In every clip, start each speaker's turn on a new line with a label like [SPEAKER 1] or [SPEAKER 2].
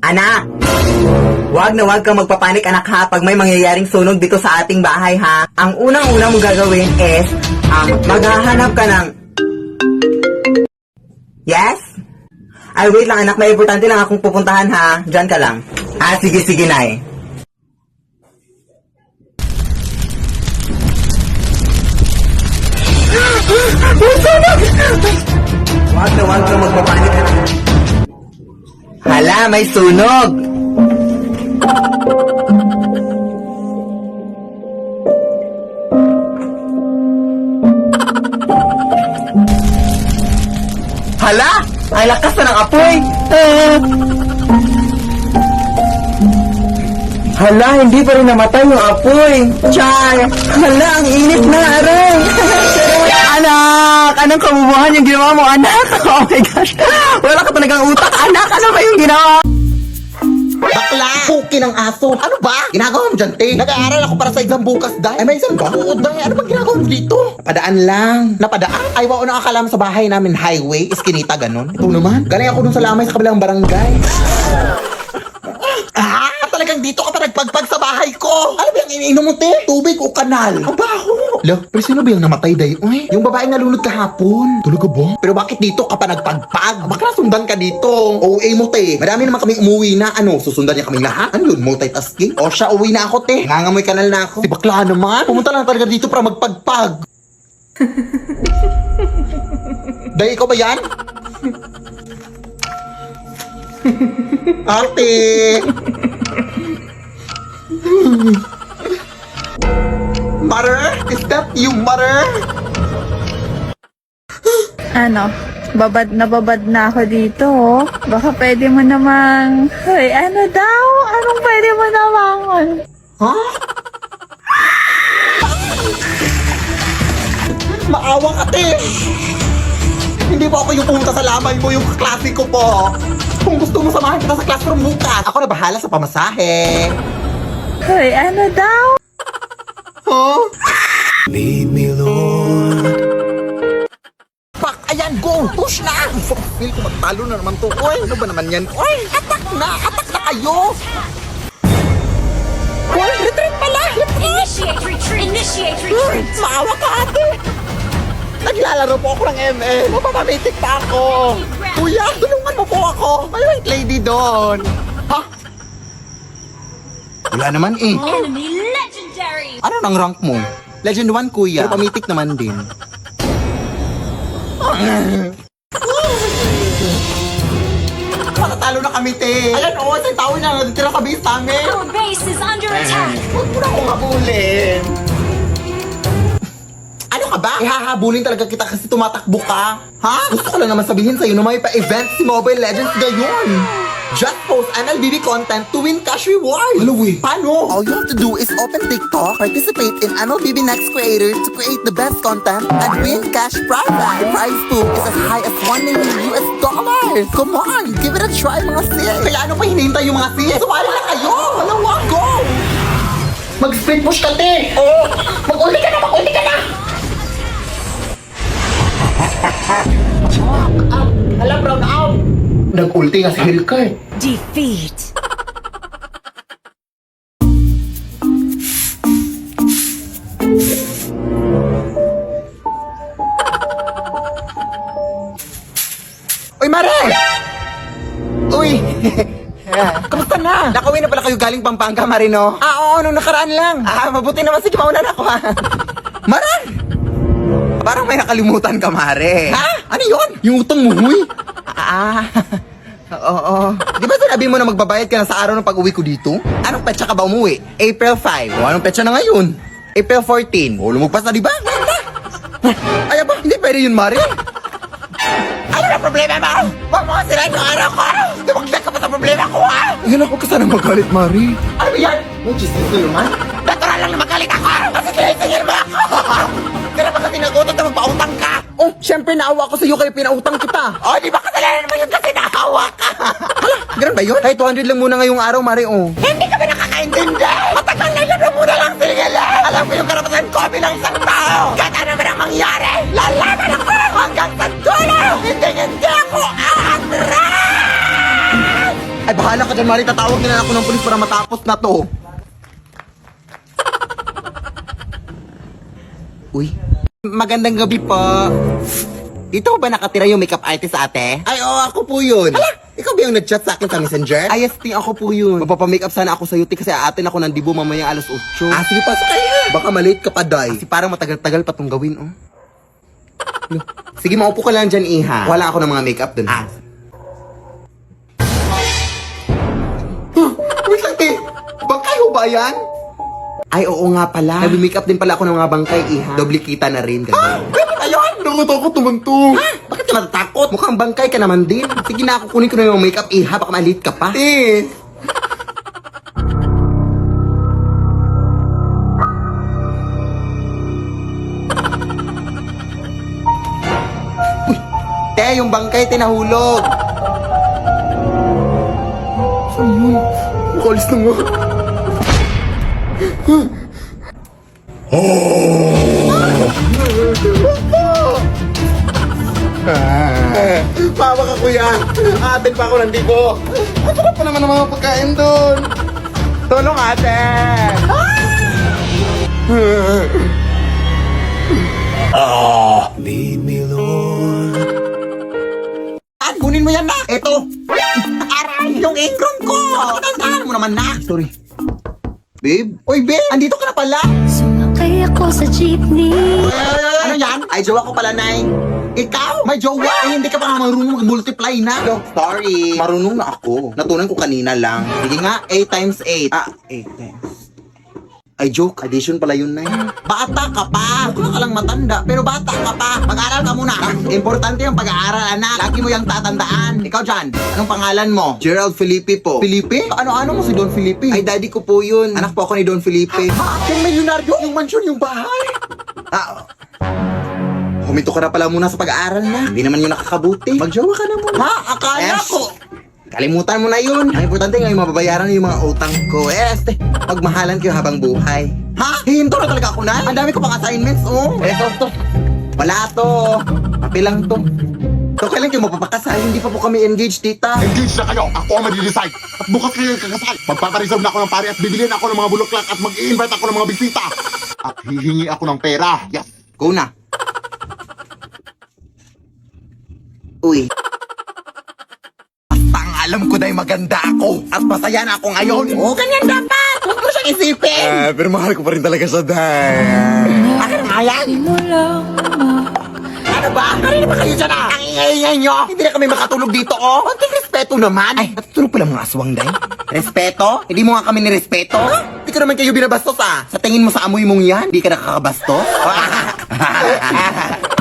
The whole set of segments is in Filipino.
[SPEAKER 1] Anak! Wag na wag kang magpapanik anak ha pag may mangyayaring sunog dito sa ating bahay ha. Ang unang-una mong gagawin is, maghahanap ka ng... Yes? Ay, wait lang anak, may importante lang akong pupuntahan ha. Diyan ka lang. Sige, Nay. Wag na wag kang magpapanik anak. Hala, may sunog! Hala! Ay lakas na ng apoy! Hala, hindi pa rin namatay yung apoy! Chay! Hala, ang init na, aray! Anak! Anong kabubuhan yung ginawa mo, anak? Oh my gosh! Wala ka talagang utak, anak! Ano ba yung ginawa?
[SPEAKER 2] Bakla! Puki ng aso! Ano ba? Ginagawa mo dyan, te? Nag-aaral ako para sa exam bukas, day. Ay, may exam ba? Oo, day. Ano bang ginagawa mo dito? Napadaan lang. Napadaan? Ay, wao na akala mo sa bahay namin highway, iskinita, ganun. Ito naman. Galing ako dun sa lamay sa kabilang barangay. Talagang dito ka pa nagpagpag sa bahay ko. Ano ba yung iniinom mo, te? Tubig o kanal? Ang baho. Lo, pero sino ba yung namatay, day? Uy, yung babaeng nalunod kahapon. Talaga ba? Pero bakit dito ka pa nagpagpag? Bakit nasundan ka dito? OA mo, te. Marami naman kaming umuwi na. Ano, susundan niya kaming lahat? Ano yun, multitasking? O siya, uwi na ako, te. Nangangamoy kanal na ako. Si bakla naman. Pumunta lang talaga dito para magpagpag. Day, ikaw ba yan? Ate! Mother? Is that you, mother?
[SPEAKER 3] Ano, babad na ako dito, oh. Baka pwede mo namang... Hoy, ano daw? Anong pwede mo namang?
[SPEAKER 2] Ha? Maawa ka, te! Hindi po ako yung pumunta sa lamay mo, yung klasiko po. Kung gusto mo samahan kita sa classroom bukas, ako na bahala sa pamasahe.
[SPEAKER 3] Hoy, ano daw?
[SPEAKER 2] Huh? Lead me, Lord. Pak, ayan, go! Push na! Feel ko magtalo na naman to. Oy, ano ba naman yan? Oy, atak na! Atak na kayo! Oy, retreat pala!
[SPEAKER 4] Initiate retreat! Initiate retreat!
[SPEAKER 2] Maawa ka, ate! Naglalaro po ako ng ML. Mapapamitik pa ako. Kuya, tulungan mo po ako. May white lady doon. Ha? Wala naman eh.
[SPEAKER 4] Enemy legendary!
[SPEAKER 2] Ano nang rank mo? Legend 1, kuya. Pero pamitik naman din. Matatalo na kami, te. Ayan, oo. Isang tao na natitira sa base namin.
[SPEAKER 4] Our base is under attack!
[SPEAKER 2] Huwag mo na akong habulin. Ano ka ba? Ihahabulin talaga kita kasi tumatakbo ka. Ha? Gusto ko lang naman sabihin sa'yo na may pa-event si Mobile Legends ngayon. Just post MLBB content to win cash reward. Hello, paano? All you have to do is open TikTok, participate in MLBB Next Creator to create the best content, and win cash prize. The prize pool is as high as $1 million US. Come on, give it a try, mga sis. Kaya ano pa hinihintay yung mga sis? Sumali na kayo. Malawa, go! Mag-sprint push ka, te. Oo. Mag-ulti ka na, mag-ulti ka na. Alam, brown out. Nag-ulti nga si Hellcat.
[SPEAKER 4] Defeat!
[SPEAKER 2] Uy, Mare! Uy! Kamusta na? Nakauwi na pala kayo galing Pampanga, Mare, no? Oo, nung nakaraan lang. Mabuti naman. Sige, mauna na ako, ha? Mare! Parang may nakalimutan ka, Mare. Ha? Ano yun? Yung utang mo, huy? Oo. Di ba sinabi mo na magbabayad ka na sa araw ng pag-uwi ko dito? Anong petsa ka ba umuwi? April 5. O, anong petsa na ngayon? April 14. O, lumagpas na, di ba? Ay, ba? Hindi pwede yun, Mare. Ano na problema mo? Huwag mo sila yung araw ko! Tumagdag ka pa sa problema ko, ha? Yan ako ka sana magalit, Mari. Ano ba yan? May chismis na naman? Natural lang na magalit ako! Kasi sinisingil mo ako! Kaya baka tinagutot na magpautang ka! Oh, syempre naawa ko sa'yo kaya pinautang kita! Oh, di ba kasalanan mo yun kasi naawa ka? Hala, ganun ba yun? Kahit 200 lang muna ngayong araw, Mari, oh. Hindi ka ba nakakaintindi? Matagal na yun na muna lang sinigil! Alam mo yung karapatan ko bilang isang tao! Kahit ano man ang mangyari, lalaban ako hanggang sa dulo! Hindi ako aatras! Ay, bahala ka dyan, Mari. Tatawag na lang ako ng pulis para matapos na to. Uy. Magandang gabi po. Dito ba nakatira yung makeup artist, ate? Ay, oo, ako po yun. Hala, ikaw ba yung nag-chat sa akin sa messenger? Ay, yes, ako po yun. Magpapamakeup sana ako sa UT kasi aatin ako ng Dibo mamaya alas 8. Ah, sige, pasok kayo. Baka malate ka pa, day. Kasi parang matagal-tagal pa itong gawin, oh. Sige, maupo ka lang dyan, iha. Wala ako ng mga makeup dun. Ah. Wait lang, te. Bangkay ho ba yan? Ay, oo nga pala. Nag-makeup din pala ako ng mga bangkay, iha. Doble kita na rin, gano'n. Ganun ayun! Nakutakot naman to. Ha? Bakit ka natatakot? Mukhang bangkay ka naman din. Sige na, kukunin ko na yung makeup, iha. Baka malit ka pa. Eh. Uy, te, yung bangkay, tinahulog. Saan yun? Makalis na nga. Pawa ka, kuya. Atin pa ako ng Dibo. Ang sarap pa naman ng mga pagkain doon. Tulong, ate. Kunin mo yan, na. Eto. Aray, yung apron ko. Tandaan mo naman, na. Sorry. Babe? Oy, babe! Andito ka na pala!
[SPEAKER 4] Sumakay ako sa jeepney.
[SPEAKER 2] Ano yan? Ay, jowa ko pala, Nay. Ikaw? May jowa? Eh, hindi ka pa nga marunong mag-multiply na. Yo, sorry. Marunong na ako. Natunan ko kanina lang. Sige nga, 8 times 8. Ah, 8 times. Ay, joke. Addition pala yun, Nay. Bata ka pa. Mukha ka lang matanda, pero bata ka pa. Mag-aral ka muna. Importante yung pag-aaral, anak. Lagi mo yung tatandaan. Ikaw dyan, anong pangalan mo? Gerald Felipe po. Felipe? Ano-ano mo si Don Felipe? Ay, daddy ko po yun. Anak po ako ni Don Felipe. Yung milyonaryo? Yung mansyon, yung bahay? Huminto ka na pala muna sa pag-aaral na. Hindi naman yun nakakabuti. Magjowa ka na muna. Ha? Akala ko. Kalimutan mo na yun. Ang importante ngayon, mababayaran yung mga utang ko. Pagmahalan kayo habang buhay. Ha? Hihinto na talaga ako na? Ang dami ko pang assignments, oh. To. Wala to. Papi lang to. So, kailan kayo mapapakasal? Hindi pa po kami engaged, tita.
[SPEAKER 5] Engage na kayo. Ako ang mag-decide. At bukas kayo kakasal. Magpapareserve na ako ng pare at bibilin ako ng mga bulaklak at mag-i-invite ako ng mga bisita. At hihingi ako ng pera. Yes.
[SPEAKER 2] Go na. Uy. Basta ang alam ko dahil maganda ako. At masaya na ako ngayon. Oo, ganyan dapat. Huwag mo siyang isipin. Pero mahal ko pa rin talaga siya, dahil. Akin nga yan. Ano ba? Kanina ba kayo dyan, ah? Ang ingay-ingay nyo. Hindi na kami makatulog dito, oh. Konting respeto naman. Ay, natutulog pala mga aswang, day. Respeto? Hindi mo nga kami nirespeto? Hindi ko naman kayo binabastos, ah. Sa tingin mo sa amoy mong yan, hindi ka nakakabastos?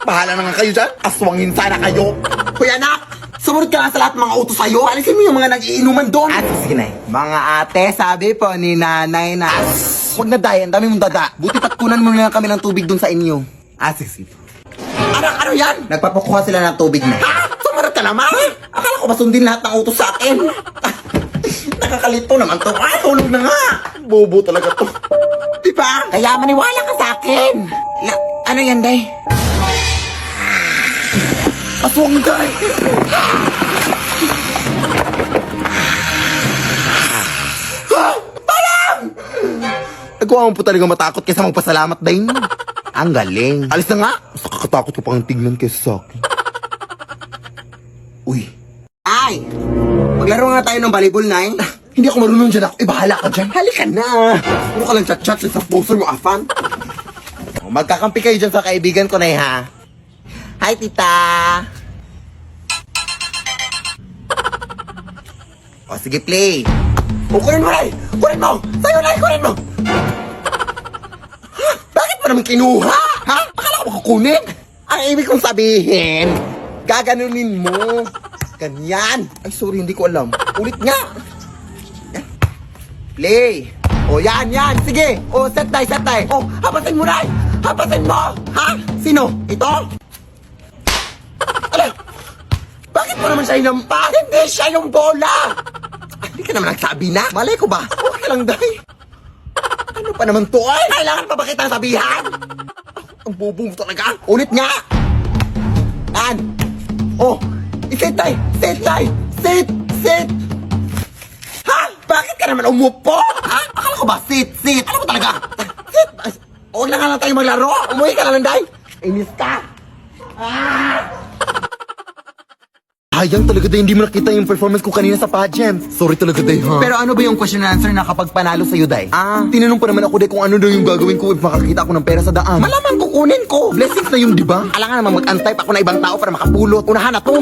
[SPEAKER 2] Bahala na nga kayo dyan. Aswangin sana kayo. Kuya anak, sumunod ka nga sa lahat ng mga utos sa'yo. Palisin mo yung mga nag-iinuman doon. At sige na. Mga ate, sabi po ni nanay na... Huwag na day, ang dami mong dada. Buti patkunan mo na lang kami ng tubig doon sa inyo. Sige. Ano yan? Nagpapakuha sila ng tubig na. Ha? Sumunod ka naman? Akala ko masundin lahat ng utos sa akin. Nakakalito naman to. Tulog na nga. Bobo talaga to. Diba? Kaya maniwala ka sa akin. Ano yan, day? Aswang, day. Parang! Nagawa mo po talaga matakot kaysa magpasalamat, day. Ang galing. Alis na nga. Mas nakakatakot ko pang tignan kaysa sa akin. Uy. Ay! Maglaro nga tayo ng volleyball, Nay. Hindi ako marunong dyan ako. Bahala ka dyan. Halika na. Puro ka lang chat-chat sa poster mo, afan. Magkakampi kayo dyan sa kaibigan ko, Nay, ha? Hi, tita. O, sige, play. O, kunin mo, Nay. Kunin mo. Sa'yo, Nay, kunin mo. Bakit mo naman kinuha? Ha? Akala ko kukunin? Ang ibig kong sabihin, gaganunin mo. Ganyan. Ay, sorry, hindi ko alam. Ulit nga. Play. O, yan. Sige. O, set die. O, hapasin mo, Nay. Hapasin mo. Ha? Sino? Ito? Alay. Bakit mo naman siya inampas? Hindi siya yung bola. Ay, hindi ka naman nagsabi na. Malay ko ba? Okay lang, Day. Ano pa naman to, ay? Kailangan pa ba kitang sabihan? Ang bobo mo talaga. Ulit nga. Oh, iset tayo. Set. naman umupo! Ha? Akala ko ba? Sit! Ano mo talaga? Sit! Huwag na nga lang tayo maglaro! Umuwi ka na lang, Day! Inis ka! Sayang talaga, Day. Hindi mo nakita yung performance ko kanina sa pageant. Sorry talaga, Day, ha? Pero ano ba yung question and answer na kapag panalo sa'yo, Day? Tinanong pa naman ako, Day, kung ano daw yung gagawin ko if makakita ako ng pera sa daan. Malamang kukunin ko! Blessings na yun, di ba? Alangan naman mag-antay pa ako na ibang tao para makapulot. Unahan na to!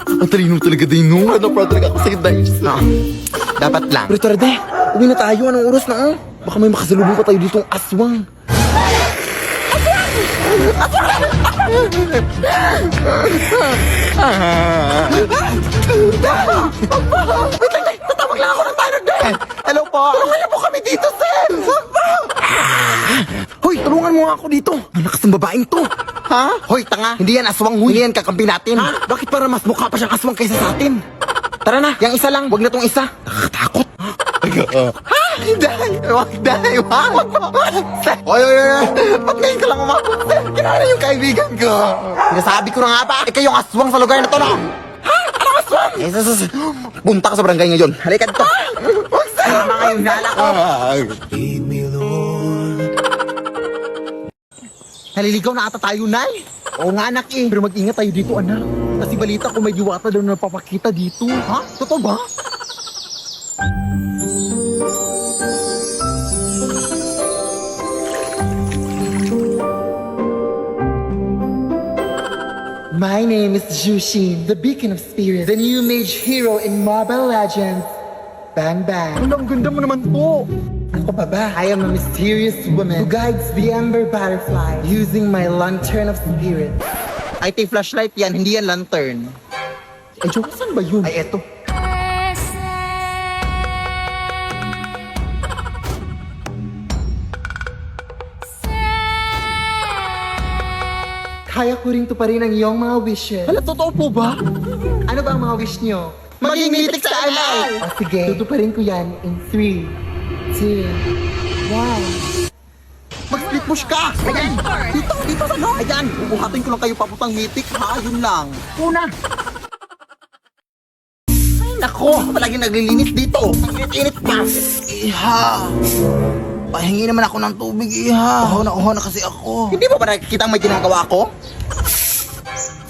[SPEAKER 2] Ang talino talaga, Day, no? Ano, proud talaga ako sa'yo, Day. Dapat lang. Pero tara, Day. Uwi na tayo. Anong oras na, Baka may makasalubong pa tayo ditong aswang. Tatawag lang ako ng tayo, Day! Hello po! Tulungan niyo po kami dito, sir! Hoy, tulungan mo nga ako dito! Ang lakas ng babaeng to! Ha? Hoy, tanga! Hindi yan aswang, huy! Hindi yan kakampi natin! Ha? Bakit para mas mukha pa siyang aswang kaysa sa atin? Tara na, yung isa lang, wag na tong isa. Nakakatakot. Ha? Day! Wag, Day! Wag! Oy! Ba't ngayon ka lang umabot, sir? Kinala yung kaibigan ko. Sinasabi ko na nga ba? Ikaw yung aswang sa lugar na to, no? Ha? Anong aswang? Punta ka sa barangay ngayon. Halika dito. Wag, sir! Tama nga yung nala ko. Naliligaw na ata tayo, Nay. Oo nga, anak eh. Pero mag-ingat tayo dito, anak. Kasi balita ko may diwata daw na napapakita dito. Ha? Totoo ba? My name is Jushin, the beacon of spirits, the new mage hero in Mobile Legends. Bang bang. Ang ganda mo naman po. Ako pa ba? I am a mysterious woman who guides the ember butterfly using my lantern of spirit. I think flashlight yan, hindi yan lantern. Ay, joke, saan ba yun? Ay, eto. Kaya ko rin tuparin ang iyong mga wishes. Hala, totoo po ba? Ano ba ang mga wish niyo? Maging mitik sa alay! O sige, tutuparin ko yan in 3, 2, 1. Mag-split push ka! Ayan! Dito sa no! Ayan! Uhatin ko lang kayo papuntang mitik, ha? Yun lang. Una! Ay, nako! Palagi naglilinis dito! Ang init pa! Iha! Pahingi naman ako ng tubig, Iha. Uhaw na kasi ako. Hindi mo ba nakikita ang may ginagawa ko?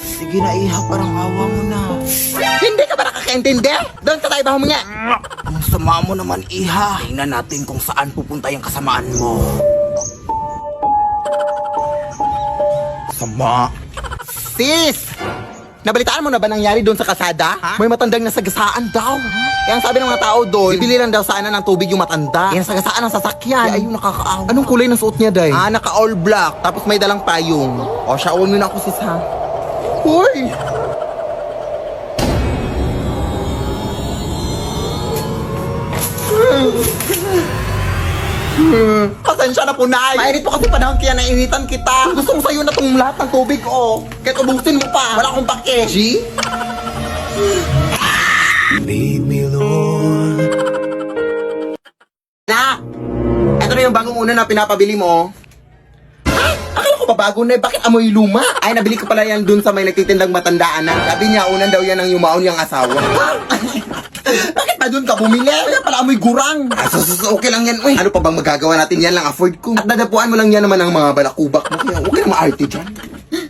[SPEAKER 2] Sige na, Iha. Parang awa mo na. Hindi ka ba nakakaintindi? Doon sa tayo ba huminga? Ang sama mo naman, Iha. Tingnan natin kung saan pupunta yung kasamaan mo. Sama. Sis! Nabalitaan mo na ba nangyari doon sa kasada? Ha? May matandang nasagasaan daw. Kaya ang sabi ng mga tao doon, bibili lang daw sana ng tubig yung matanda. Yan nasagasaan ng sasakyan. Kaya ayun, nakakaawa. Anong kulay ng suot niya, Day? Naka all black. Tapos may dalang payong. O, shawon mo na ako, sis, ha? Uy! Pasensya na po, Nay. Mainit po kasi panahon kaya nainitan kita. Gusto ko sa'yo na tong lahat ng tubig, oh. Kahit ubusin mo pa. Wala akong pake. G?
[SPEAKER 6] Lead me, Lord.
[SPEAKER 2] Na! Ito na yung bagong una na pinapabili mo. Ay, akala ko ba bago na? Bakit amoy luma? Ay, nabili ko pala yan dun sa may nagtitindang matandaan na. Sabi niya, unan daw yan ng yumaon yung asawa. Bakit pa dun ka bumili? Kaya pala amoy gurang. Okay lang yan. Uy, ano pa bang magagawa natin? Yan lang afford ko. At dadapuan mo lang yan naman ang mga balakubak mo. Kaya huwag ka na maarte dyan.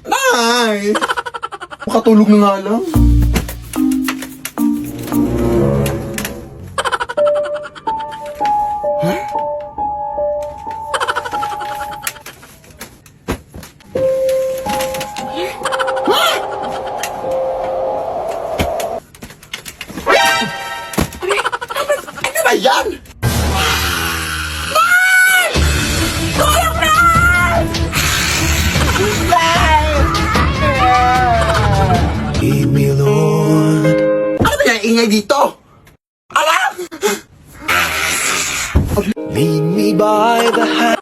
[SPEAKER 2] Nay! Makatulog na nga lang. Ano ba yan?
[SPEAKER 6] Lead me, Lord.
[SPEAKER 2] Ano ba yan ingay dito? Alam!
[SPEAKER 6] Lead me by the hand.